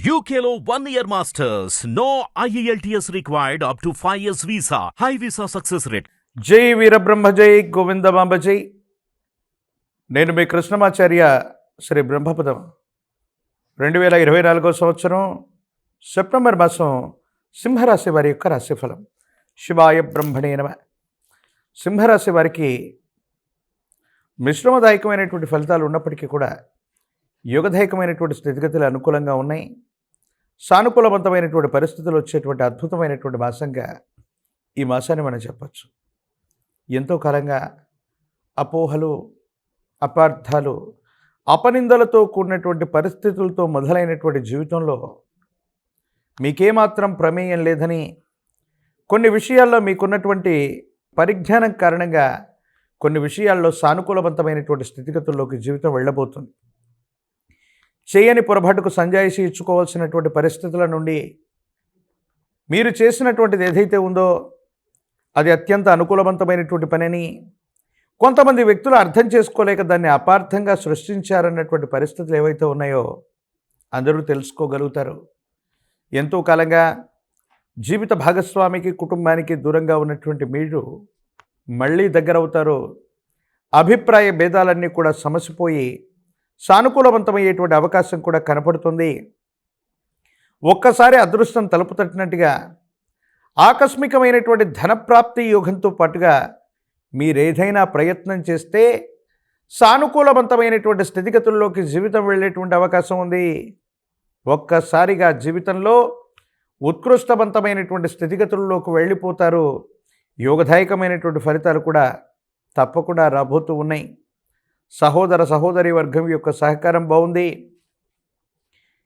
UKLO 1 year masters. No IELTS required up to 5 years visa. High visa success rate. జై వీరబ్రహ్మ జై గోవిందమాంబ జై. నేను మీ కృష్ణమాచార్య శ్రీ బ్రహ్మపదం. 2024 సంవత్సరం సెప్టెంబర్ మాసం సింహరాశి వారి యొక్క రాశిఫలం. శివాయ బ్రహ్మణే నమః. సింహరాశి వారికి మిశ్రమదాయకమైనటువంటి ఫలితాలు ఉన్నప్పటికీ కూడా యోగదాయకమైనటువంటి స్థితిగతులు అనుకూలంగా ఉన్నాయి. సానుకూలవంతమైనటువంటి పరిస్థితులు వచ్చేటువంటి అద్భుతమైనటువంటి మాసంగా ఈ మాసాన్ని మనం చెప్పచ్చు. ఎంతో కాలంగా అపోహలు, అపార్థాలు, అపనిందలతో కూడినటువంటి పరిస్థితులతో మొదలైనటువంటి జీవితంలో మీకేమాత్రం ప్రమేయం లేదని, కొన్ని విషయాల్లో మీకున్నటువంటి పరిజ్ఞానం కారణంగా కొన్ని విషయాల్లో సానుకూలవంతమైనటువంటి స్థితిగతుల్లోకి జీవితం వెళ్ళబోతుంది. చేయని పొరపాటుకు సంజాయిషి ఇచ్చుకోవాల్సినటువంటి పరిస్థితుల నుండి మీరు చేసినటువంటిది ఏదైతే ఉందో అది అత్యంత అనుకూలవంతమైనటువంటి పనిని కొంతమంది వ్యక్తులు అర్థం చేసుకోలేక దాన్ని అపార్థంగా సృష్టించారన్నటువంటి పరిస్థితులు ఏవైతే ఉన్నాయో అందరూ తెలుసుకోగలుగుతారు. ఎంతో కాలంగా జీవిత భాగస్వామికి, కుటుంబానికి దూరంగా ఉన్నటువంటి మీరు మళ్ళీ దగ్గరవుతారు. అభిప్రాయ భేదాలన్నీ కూడా సమసిపోయి సానుకూలవంతమయ్యేటువంటి అవకాశం కూడా కనపడుతుంది. ఒక్కసారి అదృష్టం తలుపు తట్టినట్టుగా ఆకస్మికమైనటువంటి ధనప్రాప్తి యోగంతో పాటుగా మీరేదైనా ప్రయత్నం చేస్తే సానుకూలవంతమైనటువంటి స్థితిగతుల్లోకి జీవితం వెళ్ళేటువంటి అవకాశం ఉంది. ఒక్కసారిగా జీవితంలో ఉత్కృష్టవంతమైనటువంటి స్థితిగతుల్లోకి వెళ్ళిపోతారు. యోగదాయకమైనటువంటి ఫలితాలు కూడా తప్పకుండా రాబోతూ ఉన్నాయి. సహోదర సహోదరి వర్గం యొక్క సహకారం బాగుంది.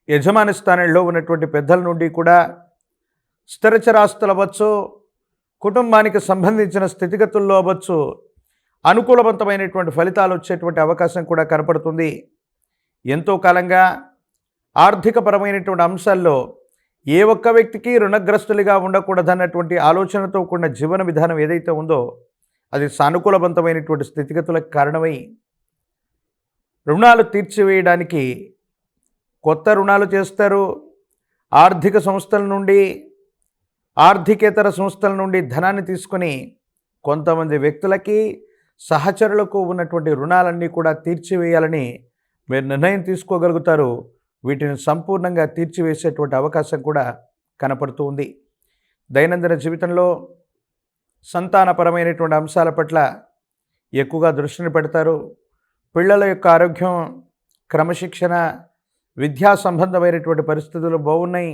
యజమాని స్థానంలో ఉన్నటువంటి పెద్దల నుండి కూడా స్థిరచరాస్తులు అవ్వచ్చు, కుటుంబానికి సంబంధించిన స్థితిగతుల్లో అవ్వచ్చు, అనుకూలవంతమైనటువంటి ఫలితాలు వచ్చేటువంటి అవకాశం కూడా కనపడుతుంది. ఎంతో కాలంగా ఆర్థికపరమైనటువంటి అంశాల్లో ఏ ఒక్క వ్యక్తికి రుణగ్రస్తులుగా ఉండకూడదన్నటువంటి ఆలోచనతో కూడిన జీవన విధానం ఏదైతే ఉందో అది సానుకూలవంతమైనటువంటి స్థితిగతులకు కారణమై రుణాలు తీర్చివేయడానికి కొత్త రుణాలు చేస్తారు. ఆర్థిక సంస్థల నుండి, ఆర్థికేతర సంస్థల నుండి ధనాన్ని తీసుకొని కొంతమంది వ్యక్తులకి, సహచరులకు ఉన్నటువంటి రుణాలన్నీ కూడా తీర్చివేయాలని మీరు నిర్ణయం తీసుకోగలుగుతారు. వీటిని సంపూర్ణంగా తీర్చివేసేటువంటి అవకాశం కూడా కనపడుతూ ఉంది. దైనందిన జీవితంలో సంతానపరమైనటువంటి అంశాల పట్ల ఎక్కువగా దృష్టిని పెడతారు. పిల్లల యొక్క ఆరోగ్యం, క్రమశిక్షణ, విద్యా సంబంధమైనటువంటి పరిస్థితులు బాగున్నాయి.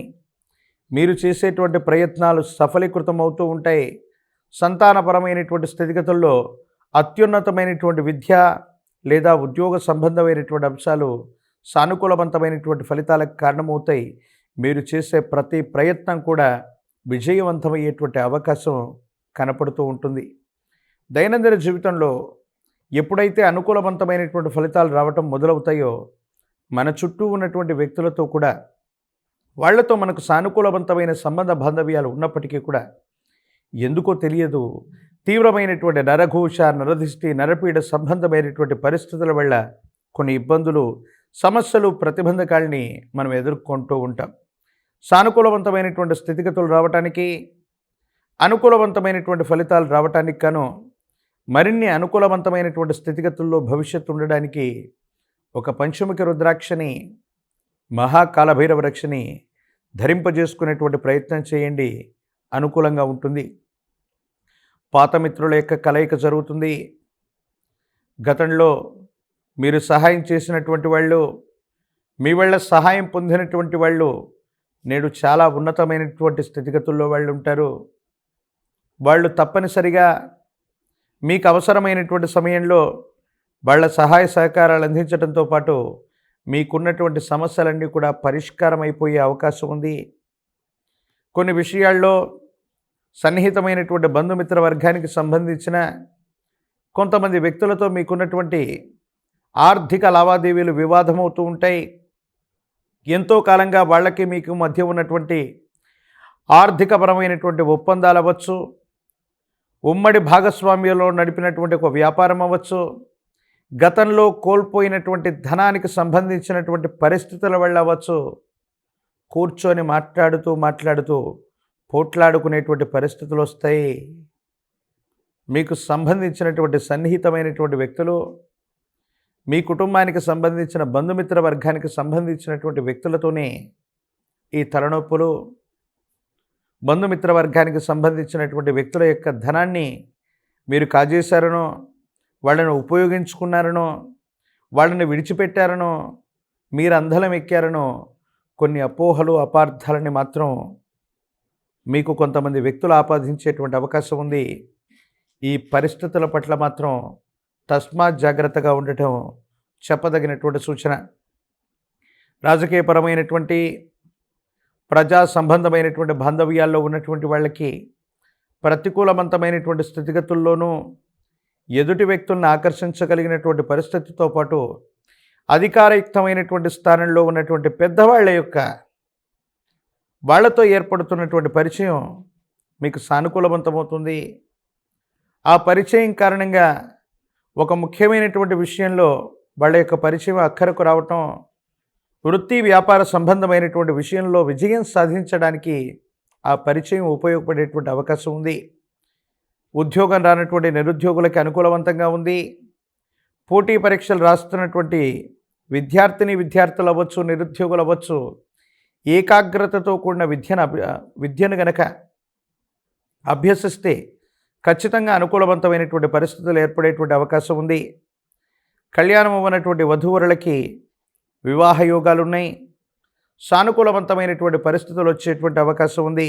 మీరు చేసేటువంటి ప్రయత్నాలు సఫలీకృతం అవుతూ ఉంటాయి. సంతానపరమైనటువంటి స్థితిగతుల్లో అత్యున్నతమైనటువంటి విద్య లేదా ఉద్యోగ సంబంధమైనటువంటి అంశాలు సానుకూలవంతమైనటువంటి ఫలితాలకు కారణమవుతాయి. మీరు చేసే ప్రతి ప్రయత్నం కూడా విజయవంతమయ్యేటువంటి అవకాశం కనపడుతూ ఉంటుంది. దైనందిన జీవితంలో ఎప్పుడైతే అనుకూలవంతమైనటువంటి ఫలితాలు రావటం మొదలవుతాయో మన చుట్టూ ఉన్నటువంటి వ్యక్తులతో కూడా వాళ్లతో మనకు సానుకూలవంతమైన సంబంధ బాంధవ్యాలు ఉన్నప్పటికీ కూడా ఎందుకో తెలియదు తీవ్రమైనటువంటి నరఘోష, నరదిష్టి, నరపీడ సంబంధమైనటువంటి పరిస్థితుల వల్ల కొన్ని ఇబ్బందులు, సమస్యలు, ప్రతిబంధకాలని మనం ఎదుర్కొంటూ ఉంటాం. సానుకూలవంతమైనటువంటి స్థితిగతులు రావటానికి, అనుకూలవంతమైనటువంటి ఫలితాలు రావటానికి గాను మరిన్ని అనుకూలవంతమైనటువంటి స్థితిగతుల్లో భవిష్యత్తు ఉండడానికి ఒక పంచముఖి రుద్రాక్షని, మహాకాలభైరవ రక్షని ధరింపజేసుకునేటువంటి ప్రయత్నం చేయండి. అనుకూలంగా ఉంటుంది. పాత మిత్రుల యొక్క కలయిక జరుగుతుంది. గతంలో మీరు సహాయం చేసినటువంటి వాళ్ళు, మీ వల్ల సహాయం పొందినటువంటి వాళ్ళు నేడు చాలా ఉన్నతమైనటువంటి స్థితిగతుల్లో వాళ్ళు ఉంటారు. వాళ్ళు తప్పనిసరిగా మీకు అవసరమైనటువంటి సమయంలో వాళ్ళ సహాయ సహకారాలు అందించడంతో పాటు మీకున్నటువంటి సమస్యలన్నీ కూడా పరిష్కారం అయిపోయే అవకాశం ఉంది. కొన్ని విషయాల్లో సన్నిహితమైనటువంటి బంధుమిత్ర వర్గానికి సంబంధించిన కొంతమంది వ్యక్తులతో మీకున్నటువంటి ఆర్థిక లావాదేవీలు వివాదమవుతూ ఉంటాయి. ఎంతో కాలంగా వాళ్ళకి మీకు మధ్య ఉన్నటువంటి ఆర్థికపరమైనటువంటి ఒప్పందాలు అవ్వచ్చు, ఉమ్మడి భాగస్వామ్యంలో నడిపినటువంటి ఒక వ్యాపారం అవ్వచ్చు, గతంలో కోల్పోయినటువంటి ధనానికి సంబంధించినటువంటి పరిస్థితుల వల్ల అవ్వచ్చు, కూర్చొని మాట్లాడుతూ పోట్లాడుకునేటువంటి పరిస్థితులు వస్తాయి. మీకు సంబంధించినటువంటి సన్నిహితమైనటువంటి వ్యక్తులు, మీ కుటుంబానికి సంబంధించిన బంధుమిత్ర వర్గానికి సంబంధించినటువంటి వ్యక్తులతోనే ఈ తలనొప్పులు, బంధుమిత్ర వర్గానికి సంబంధించినటువంటి వ్యక్తుల యొక్క ధనాన్ని మీరు కాజేశారనో, వాళ్ళని ఉపయోగించుకున్నారనో, వాళ్ళని విడిచిపెట్టారనో, మీరు అందలం ఎక్కారనో కొన్ని అపోహలు, అపార్థాలని మాత్రం మీకు కొంతమంది వ్యక్తులు ఆపాదించేటువంటి అవకాశం ఉంది. ఈ పరిస్థితుల పట్ల మాత్రం తస్మాత్ జాగ్రత్తగా ఉండటం చెప్పదగినటువంటి సూచన. రాజకీయపరమైనటువంటి, ప్రజా సంబంధమైనటువంటి బాంధవ్యాల్లో ఉన్నటువంటి వాళ్ళకి ప్రతికూలవంతమైనటువంటి స్థితిగతుల్లోనూ ఎదుటి వ్యక్తులను ఆకర్షించగలిగినటువంటి పరిస్థితితో పాటు అధికారయుక్తమైనటువంటి స్థానంలో ఉన్నటువంటి పెద్దవాళ్ళ యొక్క వాళ్లతో ఏర్పడుతున్నటువంటి పరిచయం మీకు సానుకూలవంతమవుతుంది. ఆ పరిచయం కారణంగా ఒక ముఖ్యమైనటువంటి విషయంలో వాళ్ళ యొక్క పరిచయం అక్కరకు రావటం, వృత్తి వ్యాపార సంబంధమైనటువంటి విషయంలో విజయం సాధించడానికి ఆ పరిచయం ఉపయోగపడేటువంటి అవకాశం ఉంది. ఉద్యోగం రానటువంటి నిరుద్యోగులకి అనుకూలవంతంగా ఉంది. పోటీ పరీక్షలు రాస్తున్నటువంటి విద్యార్థులు అవ్వచ్చు, నిరుద్యోగులు అవ్వచ్చు, ఏకాగ్రతతో కూడిన విద్యను గనక అభ్యసిస్తే ఖచ్చితంగా అనుకూలవంతమైనటువంటి పరిస్థితులు ఏర్పడేటువంటి అవకాశం ఉంది. కళ్యాణం అవ్వనటువంటి వధూవరులకి వివాహ యోగాలు ఉన్నాయి. సానుకూలవంతమైనటువంటి పరిస్థితులు వచ్చేటువంటి అవకాశం ఉంది.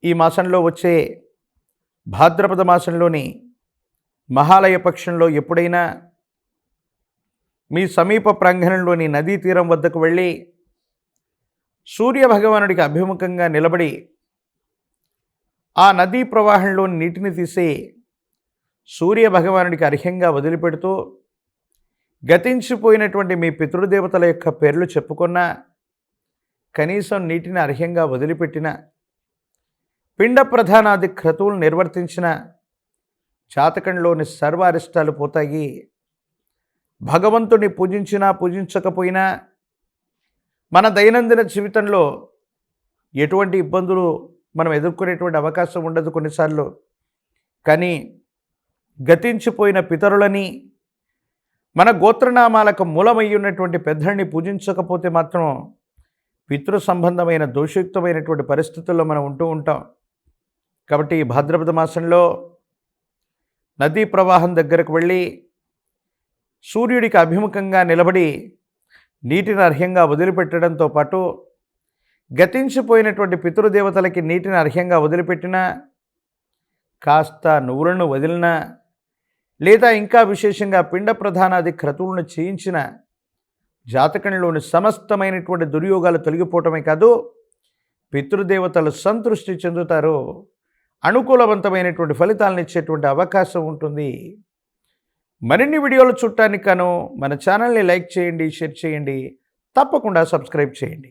ఈ మాసంలో వచ్చే భాద్రపద మాసంలోని మహాలయ పక్షంలో ఎప్పుడైనా మీ సమీప ప్రాంగణంలోని నదీ తీరం వద్దకు వెళ్ళి సూర్యభగవానుడికి అభిముఖంగా నిలబడి ఆ నదీ ప్రవాహంలోని నీటిని తీసి సూర్యభగవానుడికి అర్ఘ్యంగా వదిలిపెడుతూ గతించిపోయినటువంటి మీ పితృదేవతల యొక్క పేర్లు చెప్పుకున్నా, కనీసం నీటిని అర్ఘ్యంగా వదిలిపెట్టిన, పిండ ప్రధానాది క్రతువులు నిర్వర్తించిన జాతకంలోని సర్వ అరిష్టాలు పోతాయి. భగవంతుని పూజించినా పూజించకపోయినా మన దైనందిన జీవితంలో ఎటువంటి ఇబ్బందులు మనం ఎదుర్కొనేటువంటి అవకాశం ఉండదు కొన్నిసార్లు. కానీ గతించిపోయిన పితరులని, మన గోత్రనామాలకు మూలమై ఉన్నటువంటి పెద్దల్ని పూజించకపోతే మాత్రం పితృ సంబంధమైన దోషయుక్తమైనటువంటి పరిస్థితుల్లో మనం ఉంటూ ఉంటాం. కాబట్టి ఈ భాద్రపద మాసంలో నదీ ప్రవాహం దగ్గరకు వెళ్ళి సూర్యుడికి అభిముఖంగా నిలబడి నీటిని అర్ఘ్యంగా వదిలిపెట్టడంతో పాటు గతించిపోయినటువంటి పితృదేవతలకి నీటిని అర్ఘ్యంగా వదిలిపెట్టినా, కాస్త నువ్వులను వదిలినా, లేదా ఇంకా విశేషంగా పిండ ప్రధానాది క్రతువులను చేయించిన జాతకంలోని సమస్తమైనటువంటి దుర్యోగాలు తొలగిపోవటమే కాదు, పితృదేవతలు సంతృష్టి చెందుతారు. అనుకూలవంతమైనటువంటి ఫలితాలను ఇచ్చేటువంటి అవకాశం ఉంటుంది. మరిన్ని వీడియోలు చూడటానికి గాను మన ఛానల్ని లైక్ చేయండి, షేర్ చేయండి, తప్పకుండా సబ్స్క్రైబ్ చేయండి.